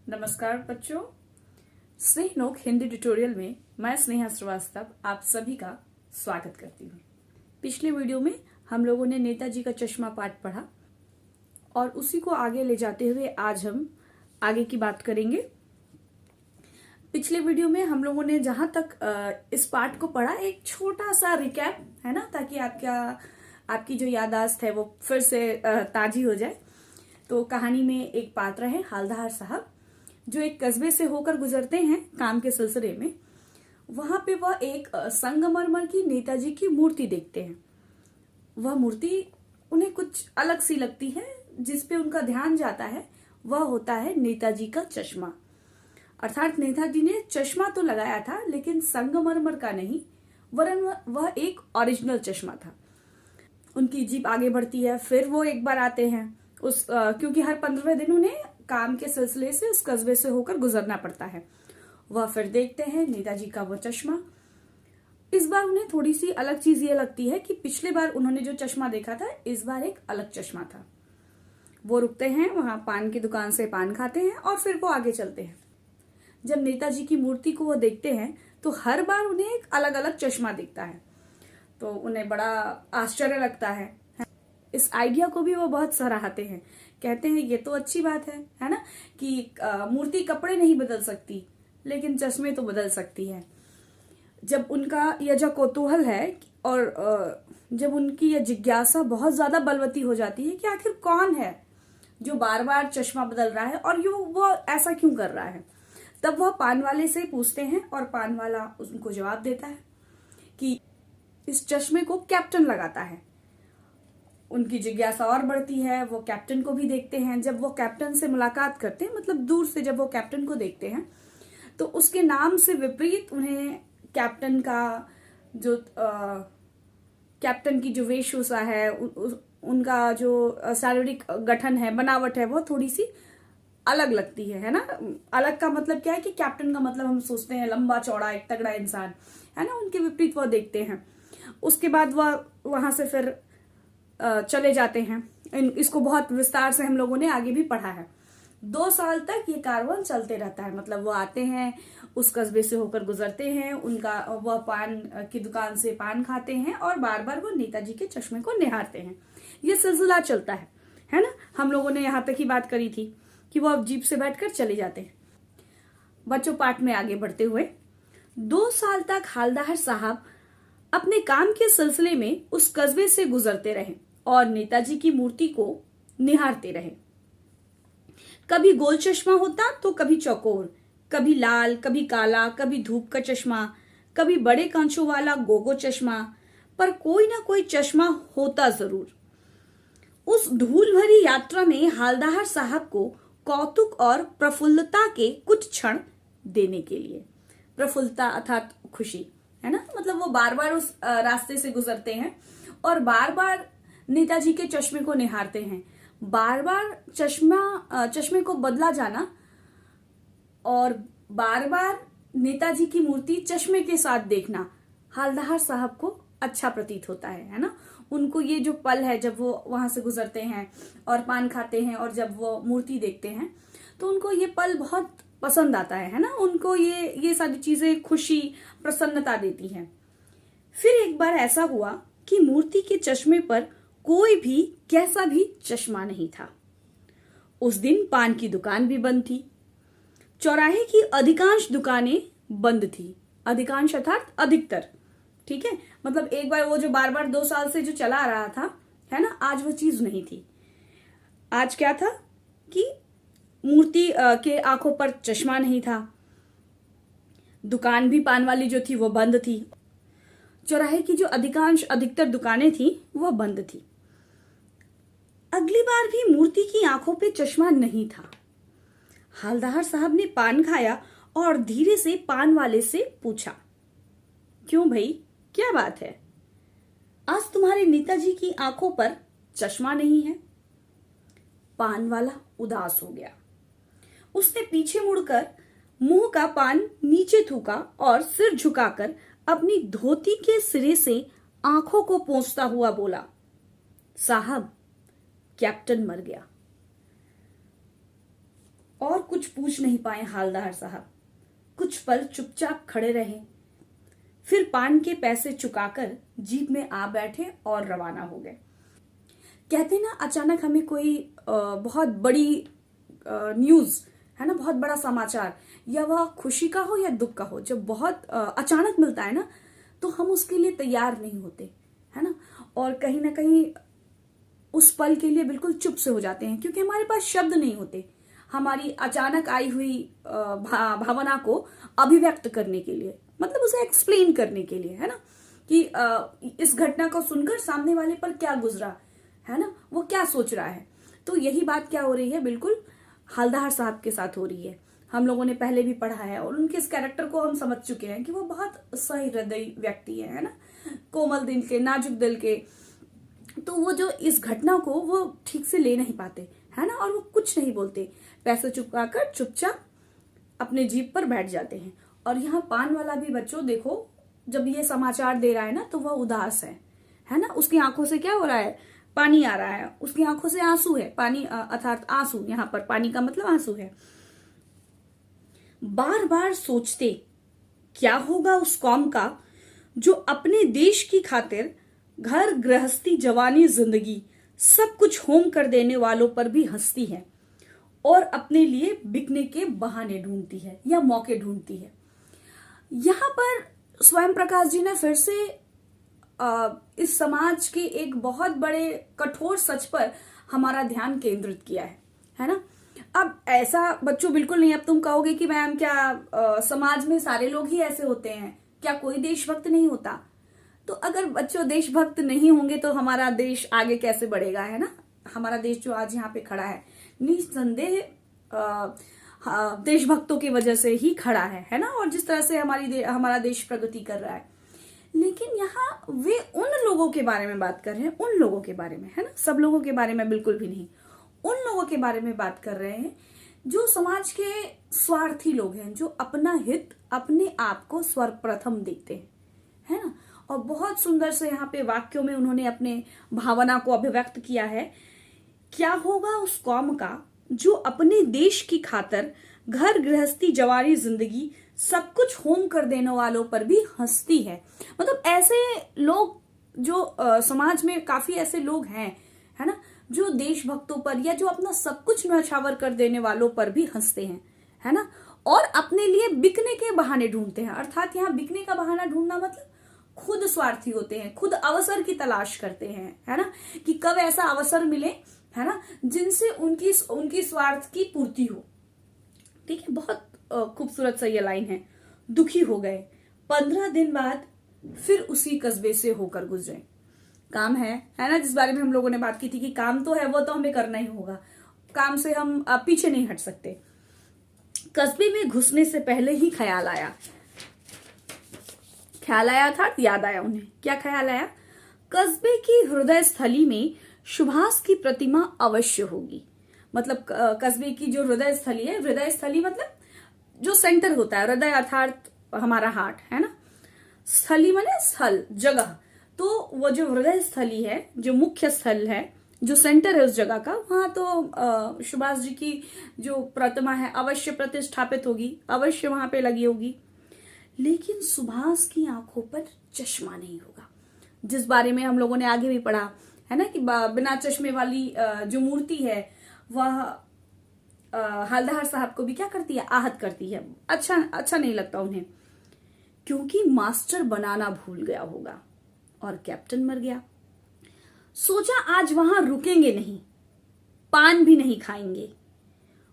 नमस्कार बच्चों, स्नेहनोक हिंदी ट्यूटोरियल में मैं स्नेहा श्रीवास्तव आप सभी का स्वागत करती हूँ। पिछले वीडियो में हम लोगों ने नेताजी का चश्मा पाठ पढ़ा और उसी को आगे ले जाते हुए आज हम आगे की बात करेंगे। पिछले वीडियो में हम लोगों ने जहां तक इस पाठ को पढ़ा, एक छोटा सा रिकैप है ना, ताकि आपकी जो याददाश्त है वो फिर से ताजी हो जाए। तो कहानी में एक पात्र है हालदार साहब, जो एक कस्बे से होकर गुजरते हैं काम के सिलसिले में। वहां पे वह एक संगमरमर की नेताजी की मूर्ति देखते हैं। वह मूर्ति उन्हें कुछ अलग सी लगती है। जिसपे उनका ध्यान जाता है वह होता है नेताजी का चश्मा। अर्थात नेताजी ने चश्मा तो लगाया था, लेकिन संगमरमर का नहीं, वरन वह एक ओरिजिनल चश्मा था। उनकी जीप आगे बढ़ती है। फिर वो एक बार आते हैं क्योंकि हर 15वें दिन उन्हें काम के सिलसिले से उस कस्बे से होकर गुजरना पड़ता है। वह फिर देखते हैं नेताजी का वो चश्मा। इस बार उन्हें थोड़ी सी अलग चीज ये लगती है कि पिछले बार उन्होंने जो चश्मा देखा था, इस बार एक अलग चश्मा था। वो रुकते हैं, वहां पान की दुकान से पान खाते हैं और फिर वो आगे चलते हैं। जब नेताजी की मूर्ति को वो देखते हैं तो हर बार उन्हें एक अलग अलग चश्मा दिखता है, तो उन्हें बड़ा आश्चर्य लगता है। इस आइडिया को भी वो बहुत सराहते हैं। कहते हैं ये तो अच्छी बात है ना, कि मूर्ति कपड़े नहीं बदल सकती, लेकिन चश्मे तो बदल सकती है। जब उनका यह जो कौतूहल है और जब उनकी यह जिज्ञासा बहुत ज्यादा बलवती हो जाती है कि आखिर कौन है जो बार बार चश्मा बदल रहा है और वो ऐसा क्यों कर रहा है, तब वह पान वाले से पूछते हैं और पान वाला उनको जवाब देता है कि इस चश्मे को कैप्टन लगाता है। उनकी जिज्ञासा और बढ़ती है। वो कैप्टन को भी देखते हैं। जब वो कैप्टन से मुलाकात करते हैं, मतलब दूर से जब वो कैप्टन को देखते हैं, तो उसके नाम से विपरीत उन्हें कैप्टन की जो वेशभूषा है, उनका जो शारीरिक गठन है, बनावट है, वो थोड़ी सी अलग लगती है ना। अलग का मतलब क्या है कि कैप्टन का मतलब हम सोचते हैं लंबा चौड़ा एक तगड़ा इंसान, है ना। उनके विपरीत वो देखते हैं। उसके बाद वह वहां से फिर चले जाते हैं। इसको बहुत विस्तार से हम लोगों ने आगे भी पढ़ा है। 2 साल तक ये कारवां चलते रहता है। मतलब वो आते हैं, उस कस्बे से होकर गुजरते हैं, वह पान की दुकान से पान खाते हैं और बार बार वो नेताजी के चश्मे को निहारते हैं। ये सिलसिला चलता है ना। हम लोगों ने यहाँ तक ही बात करी थी कि वो अब जीप से बैठकर चले जाते हैं। बच्चों, पाठ में आगे बढ़ते हुए 2 साल तक हालदार साहब अपने काम के सिलसिले में उस कस्बे से गुजरते रहे और नेताजी की मूर्ति को निहारते रहे। कभी गोल चश्मा होता तो कभी चौकोर, कभी लाल, कभी काला, कभी धूप का चश्मा, कभी बड़े कांचों वाला गोगो चश्मा, पर कोई ना कोई चश्मा होता जरूर। उस धूल भरी यात्रा में हालदार साहब को कौतुक और प्रफुल्लता के कुछ क्षण देने के लिए, प्रफुल्लता अर्थात खुशी, है ना। मतलब वो बार बार उस रास्ते से गुजरते हैं और बार बार नेताजी के चश्मे को निहारते हैं। बार बार चश्मे को बदला जाना और बार बार नेताजी की मूर्ति चश्मे के साथ देखना हालदार साहब को अच्छा प्रतीत होता है ना। उनको ये जो पल है, जब वो वहां से गुजरते हैं और पान खाते हैं और जब वो मूर्ति देखते हैं, तो उनको ये पल बहुत पसंद आता है ना। उनको ये सारी चीजें खुशी, प्रसन्नता देती हैं। फिर एक बार ऐसा हुआ कि मूर्ति के चश्मे पर कोई भी कैसा भी चश्मा नहीं था। उस दिन पान की दुकान भी बंद थी। चौराहे की अधिकांश दुकानें बंद थी। अधिकांश अर्थात अधिकतर, ठीक है। मतलब एक बार वो जो बार बार 2 साल से जो चला आ रहा था, है ना, आज वो चीज नहीं थी। आज क्या था कि मूर्ति के आंखों पर चश्मा नहीं था। दुकान भी पान वाली जो थी वो बंद थी। चौराहे की जो अधिकतर दुकानें थी वो बंद थी। अगली बार भी मूर्ति की आंखों पे चश्मा नहीं था। हालदार साहब ने पान खाया और धीरे से पान वाले से पूछा, क्यों भाई, क्या बात है? आज तुम्हारे नेताजी की आंखों पर चश्मा नहीं है। पान वाला उदास हो गया। उसने पीछे मुड़कर मुंह का पान नीचे थूका और सिर झुकाकर अपनी धोती के सिरे से आंखों को पोंछता हुआ बोला, साहब, कैप्टन मर गया। और कुछ पूछ नहीं पाए हवलदार साहब। कुछ पल चुपचाप खड़े रहे, फिर पान के पैसे चुकाकर जीप में आ बैठे और रवाना हो गए। कहते ना, अचानक हमें कोई बहुत बड़ी न्यूज है ना, बहुत बड़ा समाचार, या वह खुशी का हो या दुख का हो, जब बहुत अचानक मिलता है ना, तो हम उसके लिए तैयार नहीं होते, है ना, और कहीं ना कहीं उस पल के लिए बिल्कुल चुप से हो जाते हैं, क्योंकि हमारे पास शब्द नहीं होते हमारी अचानक आई हुई भावना को अभिव्यक्त करने के लिए, मतलब उसे एक्सप्लेन करने के लिए, है ना, कि इस घटना को सुनकर सामने वाले पर क्या गुजरा, है ना, वो क्या सोच रहा है। तो यही बात क्या हो रही है, बिल्कुल हवलदार साहब के साथ हो रही है। हम लोगों ने पहले भी पढ़ा है और उनके इस कैरेक्टर को हम समझ चुके हैं कि वो बहुत सही हृदय व्यक्ति है ना, कोमल दिल के, नाजुक दिल के। तो वो जो इस घटना को वो ठीक से ले नहीं पाते, है ना, और वो कुछ नहीं बोलते, पैसे चुकाकर चुपचाप अपने जीप पर बैठ जाते हैं। और यहाँ पान वाला भी बच्चों देखो, जब ये समाचार दे रहा है ना, तो वह उदास है ना, उसकी आंखों से क्या हो रहा है, पानी आ रहा है, उसकी आंखों से आंसू है, पानी अर्थात आंसू, यहाँ पर पानी का मतलब आंसू है। बार बार सोचते क्या होगा उस कौम का जो अपने देश की खातिर घर गृहस्थी जवानी जिंदगी सब कुछ होम कर देने वालों पर भी हंसती है और अपने लिए बिकने के बहाने ढूंढती है या मौके ढूंढती है। यहां पर स्वयं प्रकाश जी ने फिर से इस समाज के एक बहुत बड़े कठोर सच पर हमारा ध्यान केंद्रित किया है ना। अब ऐसा बच्चों बिल्कुल नहीं, अब तुम कहोगे कि मैम क्या समाज में सारे लोग ही ऐसे होते हैं, क्या कोई देशभक्त नहीं होता? तो अगर बच्चों देशभक्त नहीं होंगे तो हमारा देश आगे कैसे बढ़ेगा, है ना। हमारा देश जो आज यहाँ पे खड़ा है निस्संदेह देशभक्तों की वजह से ही खड़ा है ना, और जिस तरह से हमारा देश प्रगति कर रहा है। लेकिन यहाँ वे उन लोगों के बारे में बात कर रहे हैं, उन लोगों के बारे में, है ना, सब लोगों के बारे में बिल्कुल भी नहीं, उन लोगों के बारे में बात कर रहे हैं जो समाज के स्वार्थी लोग हैं, जो अपना हित, अपने आप को सर्वप्रथम देखते हैं, है ना। और बहुत सुंदर से यहाँ पे वाक्यों में उन्होंने अपने भावना को अभिव्यक्त किया है। क्या होगा उस कौम का जो अपने देश की खातिर घर गृहस्थी जवारी जिंदगी सब कुछ होम कर देने वालों पर भी हंसती है। मतलब ऐसे लोग जो समाज में काफी ऐसे लोग हैं, है ना, जो देशभक्तों पर या जो अपना सब कुछ न्यौछावर कर देने वालों पर भी हंसते हैं, है ना, और अपने लिए बिकने के बहाने ढूंढते हैं। अर्थात यहाँ बिकने का बहाना ढूंढना मतलब खुद स्वार्थी होते हैं, खुद अवसर की तलाश करते हैं, है ना, कि कब ऐसा अवसर मिले, है ना, जिनसे उनकी स्वार्थ की पूर्ति हो। ठीक है, बहुत खूबसूरत सा ये लाइन है। दुखी हो गए, 15 दिन बाद फिर उसी कस्बे से होकर गुजरे। काम है ना, जिस बारे में हम लोगों ने बात की थी कि काम तो है, वो तो हमें करना ही होगा, काम से हम पीछे नहीं हट सकते। कस्बे में घुसने से पहले ही ख्याल आया था, याद आया उन्हें। क्या ख्याल आया? कस्बे की हृदय स्थली में सुभाष की प्रतिमा अवश्य होगी। मतलब कस्बे की जो हृदय स्थली है, हृदय स्थली मतलब जो सेंटर होता है, हृदय अर्थात हमारा हार्ट, है ना, स्थली माने स्थल, जगह। तो वो जो हृदय स्थली है, जो मुख्य स्थल है, जो सेंटर है उस जगह का, वहां तो सुभाष जी की जो प्रतिमा है अवश्य प्रतिष्ठापित होगी, अवश्य वहां पे लगी होगी। लेकिन सुभाष की आंखों पर चश्मा नहीं होगा, जिस बारे में हम लोगों ने आगे भी पढ़ा है ना, कि बिना चश्मे वाली जो मूर्ति है वह हवलदार साहब को भी क्या करती है, आहत करती है। अच्छा नहीं लगता उन्हें, क्योंकि मास्टर बनाना भूल गया होगा और कैप्टन मर गया। सोचा आज वहां रुकेंगे नहीं, पान भी नहीं खाएंगे,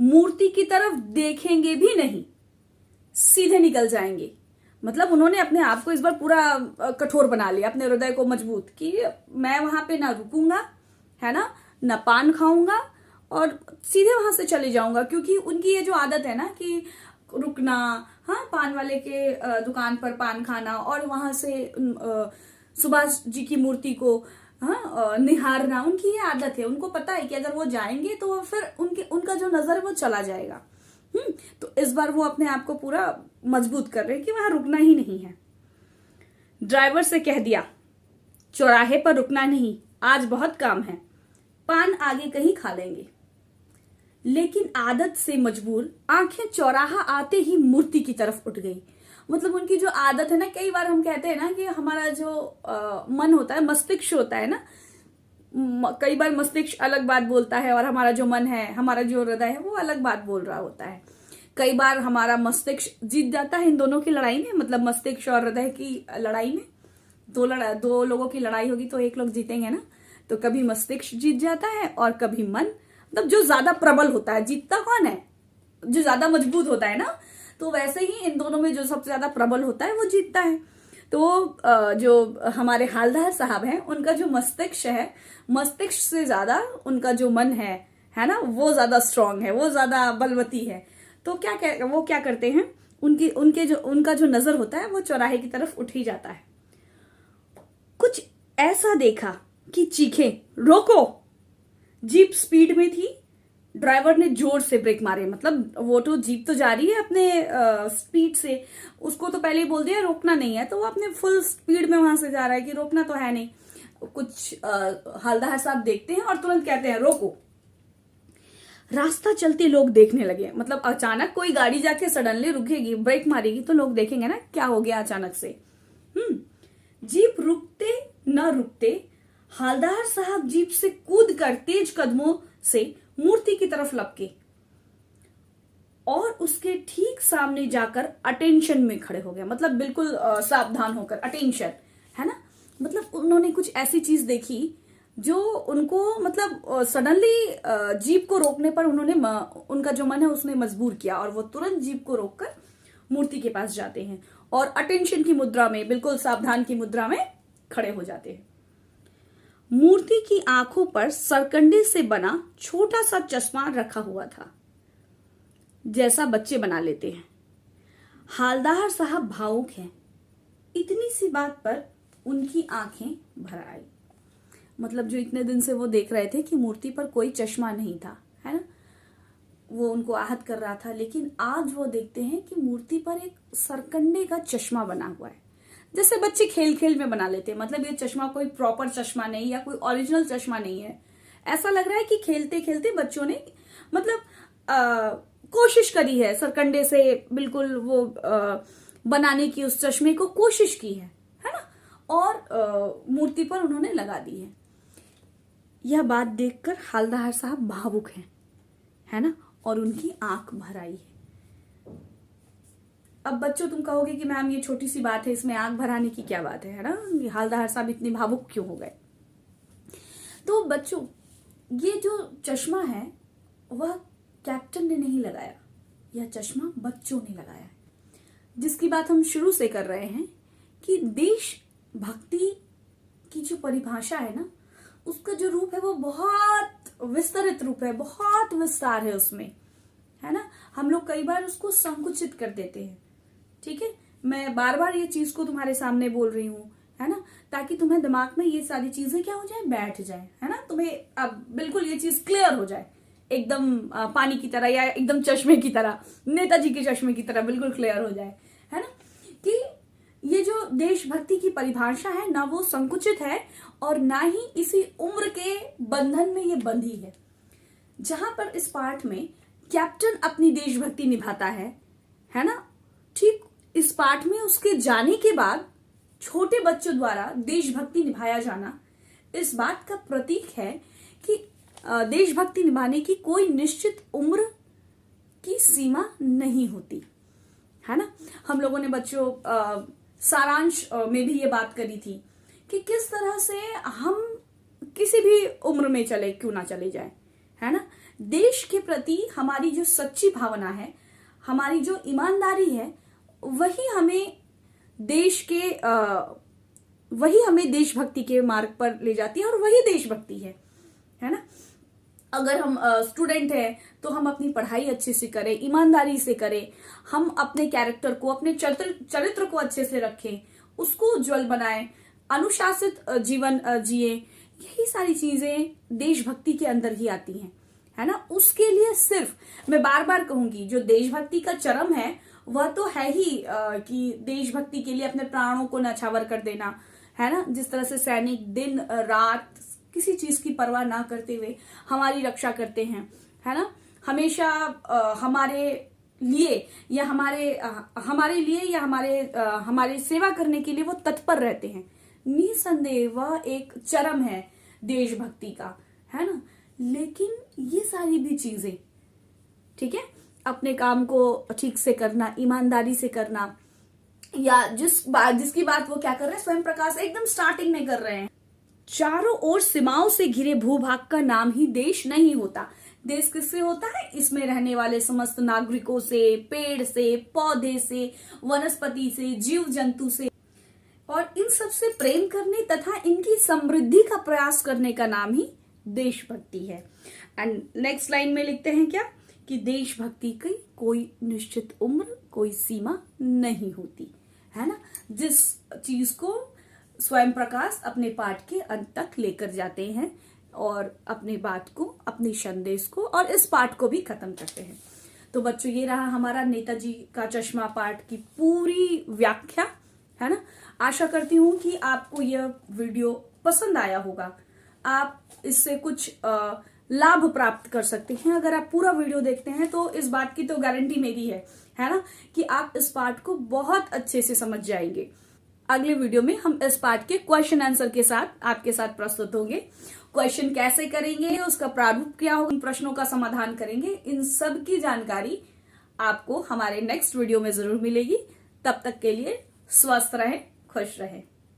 मूर्ति की तरफ देखेंगे भी नहीं, सीधे निकल जाएंगे। मतलब उन्होंने अपने आप को इस बार पूरा कठोर बना लिया, अपने हृदय को मजबूत, कि मैं वहां पे ना रुकूंगा, है ना पान खाऊंगा, और सीधे वहां से चले जाऊंगा। क्योंकि उनकी ये जो आदत है ना कि रुकना, हाँ, पान वाले के दुकान पर पान खाना और वहां से सुभाष जी की मूर्ति को निहारना, उनकी ये आदत है। उनको पता है कि अगर वो जाएंगे तो फिर उनका जो नजर वो चला जाएगा। तो इस बार वो अपने आप को पूरा मजबूत कर रहे हैं कि वहां रुकना ही नहीं है। ड्राइवर से कह दिया चौराहे पर रुकना नहीं, आज बहुत काम है, पान आगे कहीं खा लेंगे। लेकिन आदत से मजबूर आंखें चौराहा आते ही मूर्ति की तरफ उठ गई। मतलब उनकी जो आदत है ना, कई बार हम कहते हैं ना कि हमारा जो मन होता है, मस्तिष्क होता है ना, कई बार मस्तिष्क अलग बात बोलता है और हमारा जो मन है, हमारा जो हृदय है, वो अलग बात बोल रहा होता है। कई बार हमारा मस्तिष्क जीत जाता है इन दोनों की लड़ाई में, मतलब मस्तिष्क और हृदय की लड़ाई में। दो लोगों की लड़ाई होगी तो एक लोग जीतेंगे ना। तो कभी मस्तिष्क जीत जाता है और कभी मन, मतलब जो ज्यादा प्रबल होता है। जीतता कौन है? जो ज्यादा मजबूत होता है ना। तो वैसे ही इन दोनों में जो सबसे ज्यादा प्रबल होता है वो जीतता है। तो जो हमारे हालदार साहब हैं, उनका जो मस्तिष्क है, मस्तिष्क से ज्यादा उनका जो मन है ना, वो ज्यादा स्ट्रांग है, वो ज्यादा बलवती है। तो वो क्या करते हैं, उनका जो नजर होता है वो चौराहे की तरफ उठ ही जाता है। कुछ ऐसा देखा कि चीखे, रोको। जीप स्पीड में थी। ड्राइवर ने जोर से ब्रेक मारे। मतलब वो तो जीप तो जा रही है अपने स्पीड से, उसको तो पहले ही बोल दिया रोकना नहीं है, तो वो अपने फुल स्पीड में वहां से जा रहा है कि रोकना तो है नहीं। कुछ हवलदार साहब देखते हैं और तुरंत कहते हैं रोको। रास्ता चलते लोग देखने लगे। मतलब अचानक कोई गाड़ी जाके सडनली रुकेगी, ब्रेक मारेगी, तो लोग देखेंगे ना क्या हो गया अचानक से। जीप रुकते न रुकते हवलदार साहब जीप से कूद कर तेज कदमों से मूर्ति की तरफ लपके और उसके ठीक सामने जाकर अटेंशन में खड़े हो गए। मतलब बिल्कुल सावधान होकर, अटेंशन है ना। मतलब उन्होंने कुछ ऐसी चीज देखी जो उनको, मतलब सडनली जीप को रोकने पर उनका जो मन है उसने मजबूर किया और वो तुरंत जीप को रोककर मूर्ति के पास जाते हैं और अटेंशन की मुद्रा में, बिल्कुल सावधान की मुद्रा में खड़े हो जाते हैं। मूर्ति की आंखों पर सरकंडे से बना छोटा सा चश्मा रखा हुआ था, जैसा बच्चे बना लेते हैं। हालदार साहब भावुक हैं। इतनी सी बात पर उनकी आंखें भर आई। मतलब जो इतने दिन से वो देख रहे थे कि मूर्ति पर कोई चश्मा नहीं था, है ना, वो उनको आहत कर रहा था, लेकिन आज वो देखते हैं कि मूर्ति पर एक सरकंडे का चश्मा बना हुआ है, जैसे बच्चे खेल खेल में बना लेते हैं। मतलब ये चश्मा कोई प्रॉपर चश्मा नहीं या कोई ओरिजिनल चश्मा नहीं है। ऐसा लग रहा है कि खेलते खेलते बच्चों ने मतलब कोशिश करी है, सरकंडे से बिल्कुल वो बनाने की उस चश्मे को कोशिश की है ना, और मूर्ति पर उन्होंने लगा दी है। यह बात देखकर हवलदार साहब भावुक हैं, है ना, और उनकी आंख भर आई है। अब बच्चों तुम कहोगे कि मैम ये छोटी सी बात है, इसमें आंख भर आने की क्या बात है ना, हवलदार साहब इतने भावुक क्यों हो गए? तो बच्चों, ये जो चश्मा है वह कैप्टन ने नहीं लगाया, यह चश्मा बच्चों ने लगाया है। जिसकी बात हम शुरू से कर रहे हैं कि देश भक्ति की जो परिभाषा है ना, उसका जो रूप है वो बहुत विस्तृत रूप है, बहुत विस्तार है उसमें, है ना। हम लोग कई बार उसको संकुचित कर देते हैं। ठीक है, मैं बार बार ये चीज को तुम्हारे सामने बोल रही हूँ, है ना, ताकि तुम्हें दिमाग में ये सारी चीजें क्या हो जाए, बैठ जाए, है ना, तुम्हें अब बिल्कुल ये चीज क्लियर हो जाए, एकदम पानी की तरह या एकदम चश्मे की तरह, नेताजी के चश्मे की तरह बिल्कुल क्लियर हो जाए, है ना, कि ये जो देशभक्ति की परिभाषा है ना, वो संकुचित है और ना ही इसी उम्र के बंधन में ये बंधी है। जहां पर इस पाठ में कैप्टन अपनी देशभक्ति निभाता है ना, ठीक इस पाठ में उसके जाने के बाद छोटे बच्चों द्वारा देशभक्ति निभाया जाना इस बात का प्रतीक है कि देशभक्ति निभाने की कोई निश्चित उम्र की सीमा नहीं होती, है ना। हम लोगों ने बच्चों सारांश में भी ये बात करी थी कि किस तरह से हम किसी भी उम्र में चले क्यों ना चले जाए, है ना, देश के प्रति हमारी जो सच्ची भावना है, हमारी जो ईमानदारी है, वही हमें देशभक्ति के मार्ग पर ले जाती है और वही देशभक्ति है ना। अगर हम स्टूडेंट हैं तो हम अपनी पढ़ाई अच्छे से करें, ईमानदारी से करें, हम अपने कैरेक्टर को, अपने चरित्र को अच्छे से रखें, उसको उज्जवल बनाएं, अनुशासित जीवन जिए। यही सारी चीजें देशभक्ति के अंदर ही आती हैं, है ना। उसके लिए सिर्फ मैं बार बार कहूंगी, जो देशभक्ति का चरम है वह तो है ही कि देशभक्ति के लिए अपने प्राणों को न्यौछावर कर देना, है ना। जिस तरह से सैनिक दिन रात किसी चीज की परवाह ना करते हुए हमारी रक्षा करते हैं, है ना, हमेशा हमारे लिए या हमारे लिए या हमारे सेवा करने के लिए वो तत्पर रहते हैं। निसंदेह वह एक चरम है देशभक्ति का, है ना। लेकिन ये सारी भी चीजें, ठीक है, अपने काम को ठीक से करना, ईमानदारी से करना, या जिसकी बात वो क्या कर रहे हैं, स्वयं प्रकाश एकदम स्टार्टिंग में कर रहे हैं। चारों ओर सीमाओं से घिरे भूभाग का नाम ही देश नहीं होता। देश किससे होता है? इसमें रहने वाले समस्त नागरिकों से, पेड़ से, पौधे से, वनस्पति से, जीव जंतु से, और इन सब से प्रेम करने तथा इनकी समृद्धि का प्रयास करने का नाम ही देशभक्ति है। एंड नेक्स्ट लाइन में लिखते हैं क्या, कि देशभक्ति की कोई निश्चित उम्र, कोई सीमा नहीं होती, है ना। जिस चीज को स्वयं प्रकाश अपने पाठ के अंत तक लेकर जाते हैं और अपने बात को, अपने संदेश को और इस पाठ को भी खत्म करते हैं। तो बच्चों, ये रहा हमारा नेताजी का चश्मा पाठ की पूरी व्याख्या, है ना। आशा करती हूं कि आपको यह वीडियो पसंद आया होगा, आप इससे कुछ लाभ प्राप्त कर सकते हैं। अगर आप पूरा वीडियो देखते हैं तो इस बात की तो गारंटी मेरी है ना, कि आप इस पाठ को बहुत अच्छे से समझ जाएंगे। अगले वीडियो में हम इस पाठ के क्वेश्चन आंसर के साथ आपके साथ प्रस्तुत होंगे। क्वेश्चन कैसे करेंगे, उसका प्रारूप क्या होगा, इन प्रश्नों का समाधान करेंगे, इन सब की जानकारी आपको हमारे नेक्स्ट वीडियो में जरूर मिलेगी। तब तक के लिए स्वस्थ रहें, खुश रहें।